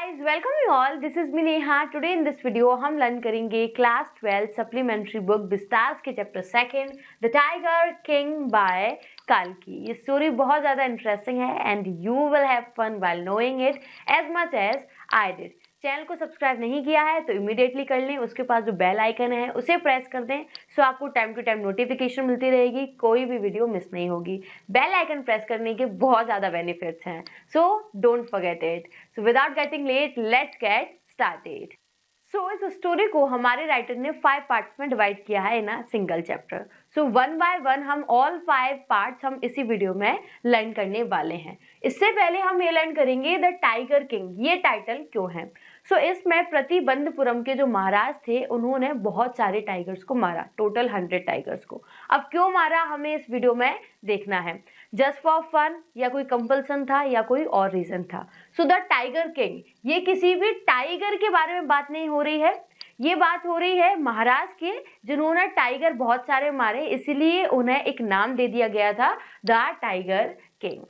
guys, welcome you all. This is me Neha. Today in this video हम learn करेंगे class 12 supplementary book Vistas के chapter second the tiger king by काल्की। ये story बहुत ज़्यादा interesting है and you will have fun while knowing it as much as I did. Channel को subscribe नहीं किया है तो इमीडिएटली कर लें, उसके पास जो बेल आइकन है उसे प्रेस कर दें सो आपको टाइम टू टाइम नोटिफिकेशन मिलती रहेगी, कोई भी वीडियो मिस नहीं होगी। बेल आइकन प्रेस करने के बहुत ज़्यादा बेनिफिट्स हैं, so don't forget it. So without getting late let's get started. So इस स्टोरी को हमारे राइटर ने 5 पार्ट्स में डिवाइड किया है in a single chapter. So one by one हम ऑल 5 पार्ट्स हम इसी वीडियो में लर्न करने वाले हैं। इससे पहले हम ये लर्न करेंगे द टाइगर किंग, ये टाइटल क्यों है। सो इसमें प्रतिबंधपुरम के जो महाराज थे उन्होंने बहुत सारे टाइगर्स को मारा, टोटल 100 टाइगर्स को। अब क्यों मारा हमें इस वीडियो में देखना है, जस्ट फॉर फन या कोई कंपल्सन था या कोई और रीजन था। सो द टाइगर किंग, ये किसी भी टाइगर के बारे में बात नहीं हो रही है, ये बात हो रही है महाराज के जिन्होंने टाइगर बहुत सारे मारे, इसीलिए उन्हें एक नाम दे दिया गया था the tiger king.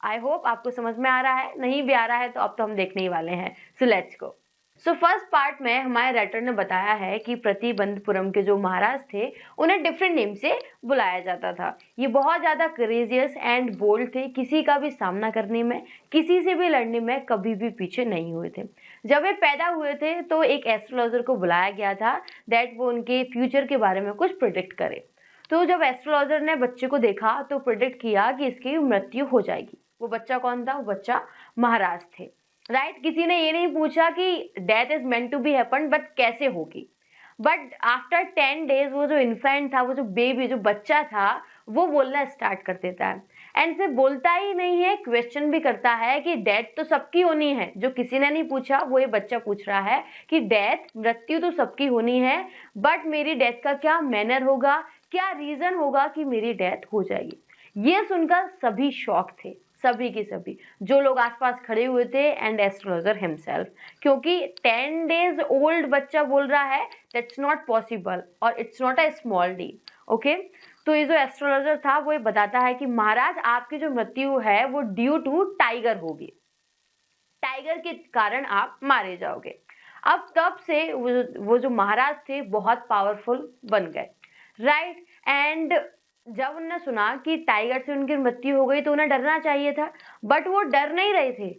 I hope आपको समझ में आ रहा है, नहीं भी आ रहा है तो अब तो हम देखने ही वाले हैं। So let's go. So first part में हमारे राइटर ने बताया है कि प्रतिबंधपुरम के जो महाराज थे उन्हें डिफरेंट नेम से बुलाया जाता था। ये बहुत ज़्यादा करेजियस एंड बोल्ड थे, किसी का भी सामना करने में, किसी से भी लड़ने में कभी भी पीछे नहीं हुए थे। जब वे पैदा हुए थे तो एक एस्ट्रोलॉजर को बुलाया गया था दैट वो उनके फ्यूचर के बारे में कुछ प्रिडिक्ट करे। तो जब एस्ट्रोलॉजर ने बच्चे को देखा तो प्रिडिक्ट किया कि इसकी मृत्यु हो जाएगी। वो बच्चा कौन था? वो बच्चा महाराज थे, राइट। किसी ने ये नहीं पूछा कि death is meant to be happen, but कैसे होगी। बट आफ्टर 10 डेज वो जो इन्फेंट था, वो जो बेबी, जो बच्चा था, वो बोलना स्टार्ट कर देता है। एंड सिर्फ बोलता ही नहीं है, क्वेश्चन भी करता है कि डेथ तो सबकी होनी है। जो किसी ने नहीं पूछा वो ये बच्चा पूछ रहा है कि डेथ, मृत्यु तो सबकी होनी है, बट मेरी डेथ का क्या मैनर होगा, क्या रीजन होगा कि मेरी डेथ हो जाएगी। ये सुनकर सभी शॉक थे, सभी की सभी जो लोग आसपास खड़े हुए थे एंड एस्ट्रोलॉजर हिमसेल्फ, क्योंकि 10 डेज ओल्ड बच्चा बोल रहा है दैट्स नॉट पॉसिबल और it's not a small deal. Okay, तो ये जो एस्ट्रोलॉजर था वो ये बताता है कि महाराज आपकी जो मृत्यु है वो ड्यू टू टाइगर होगी, टाइगर के कारण आप मारे जाओगे। अब तब से वो जो महाराज थे बहुत पावरफुल बन गए, राइट। एंड जब उन्होंने सुना कि टाइगर से उनकी मृत्यु हो गई तो उन्हें डरना चाहिए था, बट वो डर नहीं रहे थे।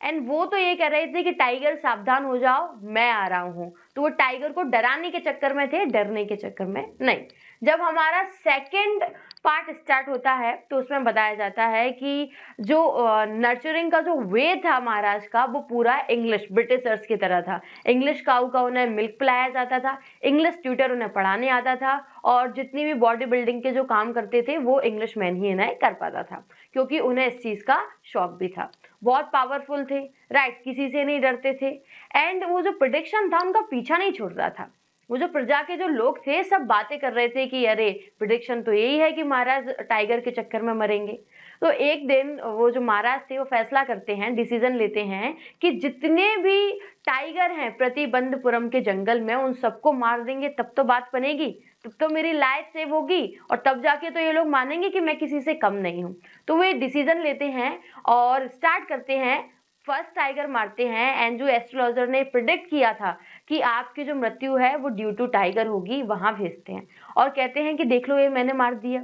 एंड वो तो ये कह रहे थे कि टाइगर सावधान हो जाओ, मैं आ रहा हूँ। तो वो टाइगर को डराने के चक्कर में थे, डरने के चक्कर में नहीं। जब हमारा सेकंड पार्ट स्टार्ट होता है तो उसमें बताया जाता है कि जो नर्चरिंग का जो वे था महाराज का, वो पूरा इंग्लिश ब्रिटिशर्स की तरह था। इंग्लिश काऊ का उन्हें मिल्क पिलाया जाता था, इंग्लिश ट्यूटर उन्हें पढ़ाने आता था, और जितनी भी बॉडी बिल्डिंग के जो काम करते थे वो इंग्लिश मैन ही इन्हें कर पाता था, क्योंकि उन्हें इस चीज़ का शौक भी था। बहुत पावरफुल थे, राइट, किसी से नहीं डरते थे। एंड वो जो प्रेडिक्शन था उनका पीछा नहीं छोड़ रहा था। वो जो प्रजा के जो लोग थे सब बातें कर रहे थे कि अरे प्रेडिक्शन तो यही है कि महाराज टाइगर के चक्कर में मरेंगे। तो एक दिन वो जो महाराज थे वो फैसला करते हैं, डिसीजन लेते हैं कि जितने भी टाइगर हैं प्रतिबंधपुरम के जंगल में उन सबको मार देंगे, तब तो बात बनेगी, तब तो मेरी लाइफ सेव होगी, और तब जाके तो ये लोग मानेंगे कि मैं किसी से कम नहीं हूँ। तो वो डिसीजन लेते हैं और स्टार्ट करते हैं, फर्स्ट टाइगर मारते हैं। एंड जो एस्ट्रोलॉजर ने प्रिडिक्ट किया था कि आपकी जो मृत्यु है वो ड्यू टू टाइगर होगी, वहां भेजते हैं और कहते हैं कि देख लो ये मैंने मार दिया।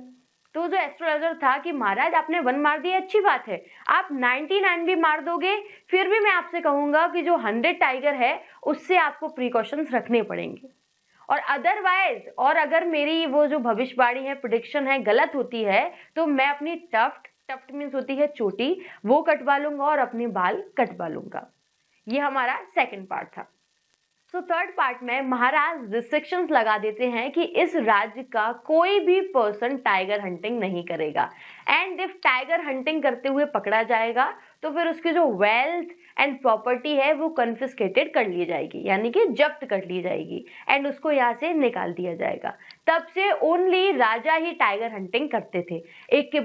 तो जो एस्ट्रोलॉजर था कि महाराज आपने 1 मार दिया, अच्छी बात है, आप 99 भी मार दोगे फिर भी मैं आपसे कहूंगा कि जो 100 टाइगर है उससे आपको प्रिकॉशंस रखने पड़ेंगे, और अदरवाइज, और अगर मेरी वो जो भविष्यवाणी है, प्रिडिक्शन है, गलत होती है तो मैं अपनी टफ्ट, टफ्ट मीन्स होती है चोटी, वो कटवा लूंगा और अपने बाल कटवा लूंगा। ये हमारा सेकंड पार्ट था। सो थर्ड पार्ट में महाराज रिस्ट्रिक्शंस लगा देते हैं कि इस राज्य का कोई भी पर्सन टाइगर हंटिंग नहीं करेगा, एंड इफ टाइगर हंटिंग करते हुए पकड़ा जाएगा तो फिर उसकी जो वेल्थ एंड प्रॉपर्टी है वो कन्फिस्केटेड कर ली जाएगी, यानी कि जब्त कर ली जाएगी, एंड उसको यहाँ से निकाल दिया जाएगा। तब से ओनली राजा ही टाइगर हंटिंग करते थे, एक के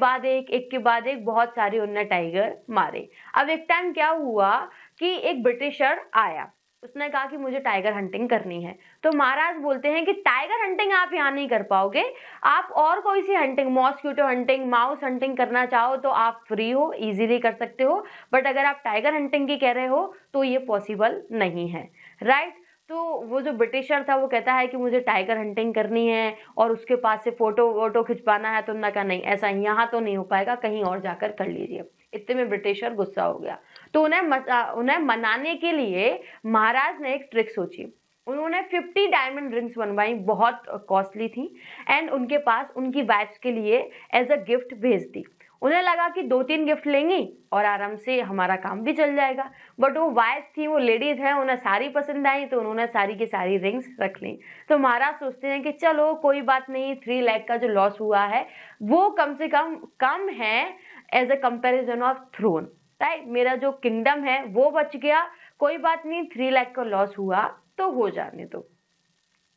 बाद एक बहुत सारे उन्होंने टाइगर मारे। अब एक टाइम क्या हुआ कि एक ब्रिटिशर आया, उसने कहा कि मुझे टाइगर हंटिंग करनी है। तो महाराज बोलते हैं कि टाइगर हंटिंग आप यहाँ नहीं कर पाओगे, आप और कोई सी hunting, mosquito hunting, mouse hunting करना चाहो तो आप फ्री हो, इजीली कर सकते हो, बट अगर आप टाइगर हंटिंग की कह रहे हो तो ये पॉसिबल नहीं है, राइट। तो वो जो ब्रिटिशर था वो कहता है कि मुझे टाइगर हंटिंग करनी है और उसके पास से फोटो वोटो खिंचवाना है, तो उन्होंने कहा नहीं, ऐसा यहाँ तो नहीं हो पाएगा, कहीं और जाकर कर लीजिए। इतने में ब्रिटिशर गुस्सा हो गया। तो उन्हें मनाने के लिए महाराज ने एक ट्रिक सोची। उन्होंने 50 डायमंड रिंग्स बनवाई, बहुत कॉस्टली थी, एंड उनके पास उनकी वाइफ्स के लिए एज अ गिफ्ट भेज दी। उन्हें लगा कि 2-3 गिफ्ट लेंगी और आराम से हमारा काम भी चल जाएगा, बट वो वाइफ थी, वो लेडीज हैं, उन्हें सारी पसंद आई, तो उन्होंने सारी की सारी रिंग्स रख ली। तो महाराज सोचते हैं कि चलो कोई बात नहीं, 3 लाख का जो लॉस हुआ है वो कम से कम है as a comparison of throne, right. मेरा जो किंगडम है वो बच गया, कोई बात नहीं, 3 लाख का लॉस हुआ तो हो जाने दो।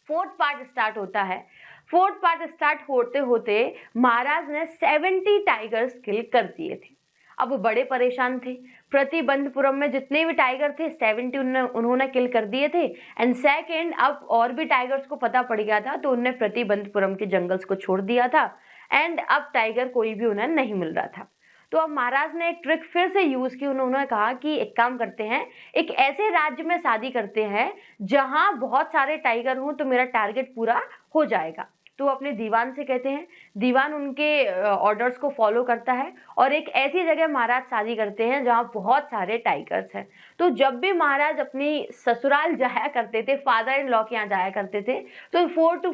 फोर्थ पार्ट स्टार्ट होता है। फोर्थ पार्ट स्टार्ट होते होते महाराज ने 70 टाइगर्स किल कर दिए थे। अब वो बड़े परेशान थे। प्रतिबंधपुरम में जितने भी टाइगर थे 70 उन्होंने किल कर दिए थे। एंड सेकेंड, अब और भी टाइगर्स को पता पड़ गया था, तो उन्होंने प्रतिबंधपुरम के जंगल्स को छोड़ दिया था, एंड अब टाइगर कोई भी उन्हें नहीं मिल रहा था। तो अब महाराज ने एक ट्रिक फिर से यूज की। उन्होंने कहा कि एक काम करते हैं, एक ऐसे राज्य में शादी करते हैं जहां बहुत सारे टाइगर हों, तो मेरा टारगेट पूरा हो जाएगा। तो अपने दीवान से कहते हैं, दीवान उनके ऑर्डर्स को फॉलो करता है, और एक ऐसी जगह महाराज शादी करते हैं जहां बहुत सारे टाइगर्स हैं। तो जब भी महाराज अपनी ससुराल जाया करते थे, फादर इन लॉ के यहाँ जाया करते थे, तो 4 to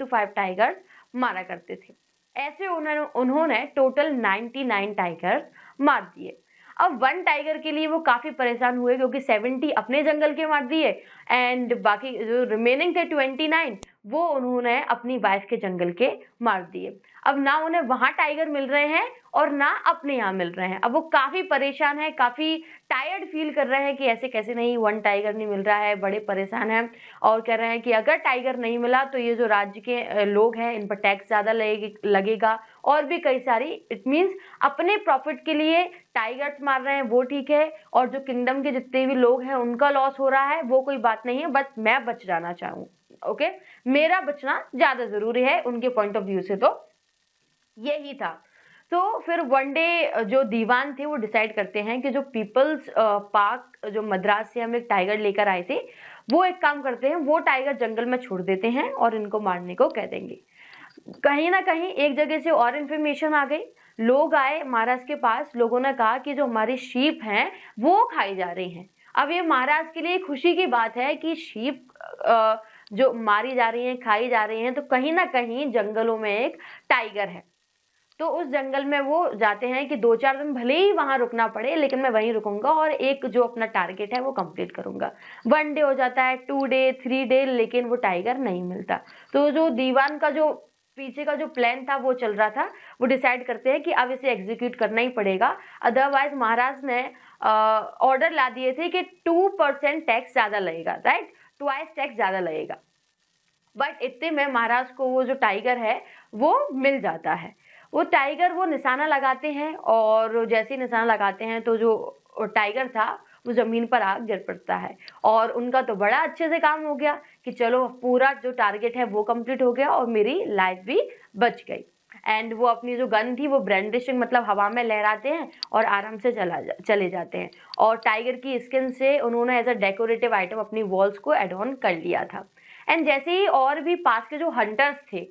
5 टाइगर्स मारा करते थे। ऐसे उन्होंने टोटल 99 टाइगर मार दिए। अब 1 टाइगर के लिए वो काफी परेशान हुए, क्योंकि 70 अपने जंगल के मार दिए, एंड बाकी जो रिमेनिंग थे 29 वो उन्होंने अपनी वाइफ के जंगल के मार दिए। अब ना उन्हें वहां टाइगर मिल रहे हैं और ना अपने यहाँ मिल रहे हैं। अब वो काफी परेशान है, काफी टायर्ड फील कर रहे हैं कि ऐसे कैसे नहीं, 1 टाइगर नहीं मिल रहा है, बड़े परेशान हैं, और कह रहे हैं कि अगर टाइगर नहीं मिला तो ये जो राज्य के लोग हैं इन पर टैक्स ज्यादा लगेगा, और भी कई सारी, इट मीन्स अपने प्रॉफिट के लिए टाइगर्स मार रहे हैं वो ठीक है, और जो किंगडम के जितने भी लोग हैं उनका लॉस हो रहा है वो कोई बात नहीं है, बट मैं बच जाना चाहूँ, ओके, मेरा बचना ज्यादा जरूरी है उनके पॉइंट ऑफ व्यू से। तो यही था। तो फिर वन डे जो दीवान थे वो डिसाइड करते हैं कि जो पीपल्स पार्क जो मद्रास से हम एक टाइगर लेकर आए थे, वो एक काम करते हैं, वो टाइगर जंगल में छोड़ देते हैं और इनको मारने को कह देंगे। कहीं ना कहीं एक जगह से और इन्फॉर्मेशन आ गई, लोग आए महाराज के पास, लोगों ने कहा कि जो हमारी शीप हैं वो खाई जा रही हैं। अब ये महाराज के लिए खुशी की बात है कि शीप जो मारी जा रही हैं, खाई जा रही हैं, तो कहीं ना कहीं जंगलों में एक टाइगर है। तो उस जंगल में वो जाते हैं कि 2-4 दिन भले ही वहां रुकना पड़े, लेकिन मैं वहीं रुकूंगा और एक जो अपना टारगेट है वो कंप्लीट करूंगा। 1 डे हो जाता है, 2 डे, 3 डे, लेकिन वो टाइगर नहीं मिलता। तो जो दीवान का जो पीछे का जो प्लान था वो चल रहा था, वो डिसाइड करते हैं कि अब इसे एग्जीक्यूट करना ही पड़ेगा, अदरवाइज महाराज ने ऑर्डर ला दिए थे कि 2% टैक्स ज्यादा लगेगा, राइट, ट्वाइस टैक्स ज्यादा लगेगा। बट इतने में महाराज को वो जो टाइगर है वो मिल जाता है। वो टाइगर वो निशाना लगाते हैं, और जैसे ही निशाना लगाते हैं तो जो टाइगर था वो जमीन पर आ गिर पड़ता है, और उनका तो बड़ा अच्छे से काम हो गया कि चलो पूरा जो टारगेट है वो कंप्लीट हो गया और मेरी लाइफ भी बच गई। एंड वो अपनी जो गन थी वो ब्रांडिशिंग मतलब हवा में लहराते हैं और आराम से चले जाते हैं, और टाइगर की स्किन से उन्होंने एज अ डेकोरेटिव आइटम अपनी वॉल्स को एड ऑन कर लिया था। एंड जैसे ही और भी पास के जो हंटर्स थे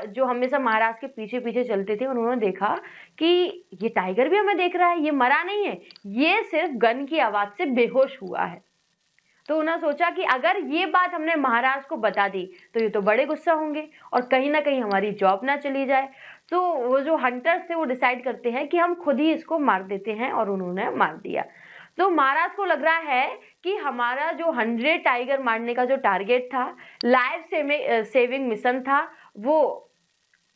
जो हमेशा महाराज के पीछे पीछे चलते थे, उन्होंने देखा कि ये टाइगर भी हमें देख रहा है, ये मरा नहीं है, ये सिर्फ गन की आवाज से बेहोश हुआ है। तो उन्होंने सोचा कि अगर ये बात हमने महाराज को बता दी तो ये तो बड़े गुस्सा होंगे और कहीं ना कहीं हमारी जॉब ना चली जाए। तो वो जो हंटर्स थे वो डिसाइड करते हैं कि हम खुद ही इसको मार देते हैं, और उन्होंने मार दिया। तो महाराज को लग रहा है कि हमारा जो 100 टाइगर मारने का जो टारगेट था, लाइफ सेविंग मिशन था, वो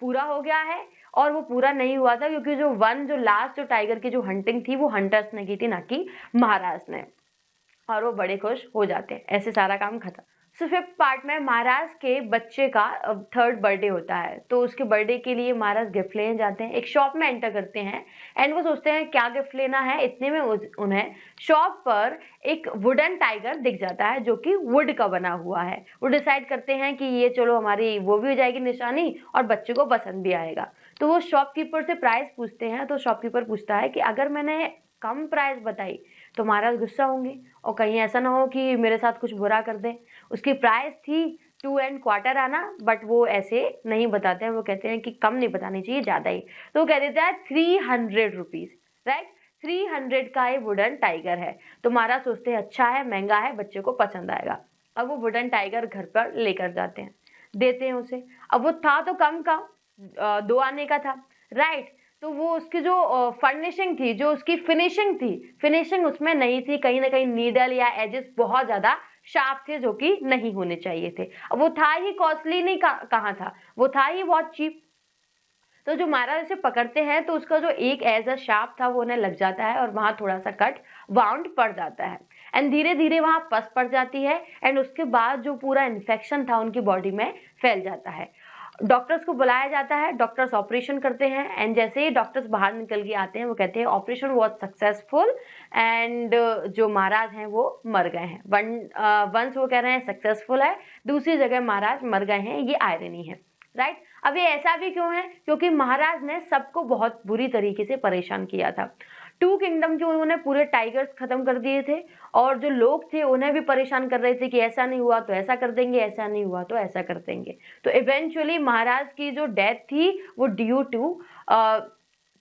पूरा हो गया है, और वो पूरा नहीं हुआ था क्योंकि जो लास्ट जो टाइगर की जो हंटिंग थी वो हंटर्स ने की थी, ना कि महाराज ने। और वो बड़े खुश हो जाते हैं, ऐसे सारा काम खत्म। सो फिफ्थ पार्ट में महाराज के बच्चे का थर्ड बर्थडे होता है, तो उसके बर्थडे के लिए महाराज गिफ्ट लेने जाते हैं। एक शॉप में एंटर करते हैं एंड वो सोचते हैं क्या गिफ्ट लेना है। इतने में उन्हें शॉप पर एक वुडन टाइगर दिख जाता है जो कि वुड का बना हुआ है। वो डिसाइड करते हैं कि ये चलो हमारी वो भी हो जाएगी निशानी और बच्चे को पसंद भी आएगा। तो वो शॉपकीपर से प्राइस पूछते हैं, तो शॉपकीपर पूछता है कि अगर मैंने कम प्राइस बताई तो महाराज गुस्सा होंगे और कहीं ऐसा ना हो कि मेरे साथ कुछ बुरा कर दें। उसकी प्राइस थी 2¼ आना, बट वो ऐसे नहीं बताते हैं, वो कहते हैं कि कम नहीं बतानी चाहिए, ज़्यादा ही। तो वो कह देता है 300 रुपीज़, राइट। 300 का ये वुडन टाइगर है। तो महाराज सोचते हैं अच्छा है, महंगा है, बच्चे को पसंद आएगा। अब वो वुडन टाइगर घर पर लेकर जाते हैं, देते हैं उसे। अब वो था तो कम का, 2 आने का था, राइट। तो वो उसकी जो फर्निशिंग थी, जो उसकी फिनिशिंग उसमें नहीं थी। कहीं ना कहीं नीडल या एजेस बहुत ज़्यादा शार्प थे जो कि नहीं होने चाहिए थे। अब वो था ही कॉस्टली, नहीं कहाँ था, वो था ही बहुत चीप। तो जो महाराज उसे पकड़ते हैं तो उसका जो एक एज अ शार्प था वो उन्हें लग जाता है और वहां थोड़ा सा कट वाउंड पड़ जाता है एंड धीरे धीरे वहां पस पड़ जाती है एंड उसके बाद जो पूरा इन्फेक्शन था उनकी बॉडी में फैल जाता है। डॉक्टर्स को बुलाया जाता है, डॉक्टर्स ऑपरेशन करते हैं एंड जैसे ही डॉक्टर्स बाहर निकल के आते हैं वो कहते हैं ऑपरेशन वॉज सक्सेसफुल एंड जो महाराज हैं वो मर गए हैं। वंस वो कह रहे हैं सक्सेसफुल है, दूसरी जगह महाराज मर गए हैं, ये आयरनी है, राइट। अब ये ऐसा भी क्यों है? क्योंकि महाराज ने सबको बहुत बुरी तरीके से परेशान किया था। 2 किंगडम जो उन्होंने पूरे टाइगर्स खत्म कर दिए थे और जो लोग थे उन्हें भी परेशान कर रहे थे कि ऐसा नहीं हुआ तो ऐसा कर देंगे, ऐसा नहीं हुआ तो ऐसा कर देंगे। तो इवेंचुअली महाराज की जो डेथ थी वो ड्यू टू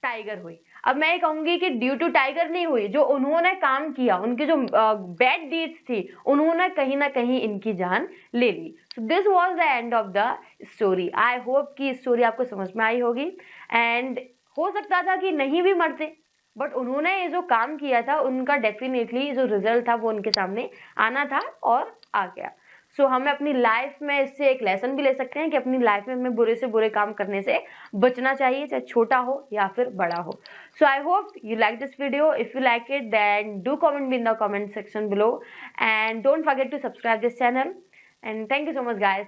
टाइगर हुई। अब मैं ये कहूंगी कि ड्यू टू टाइगर नहीं हुई, जो उन्होंने काम किया, उनकी जो बैड डीड्स थी, उन्होंने कहीं ना कहीं इनकी जान ले ली। So this was the end of the story. I hope कि स्टोरी आपको समझ में आई होगी एंड हो सकता था कि नहीं भी मरते, बट उन्होंने ये जो काम किया था उनका डेफिनेटली जो रिजल्ट था वो उनके सामने आना था और आ गया। सो हमें अपनी लाइफ में इससे एक लेसन भी ले सकते हैं कि अपनी लाइफ में हमें बुरे से बुरे काम करने से बचना चाहिए, चाहे छोटा हो या फिर बड़ा हो। So I hope you like this video. If you like it, then do comment me in the comment section below and don't forget to subscribe this channel, and thank you so much guys.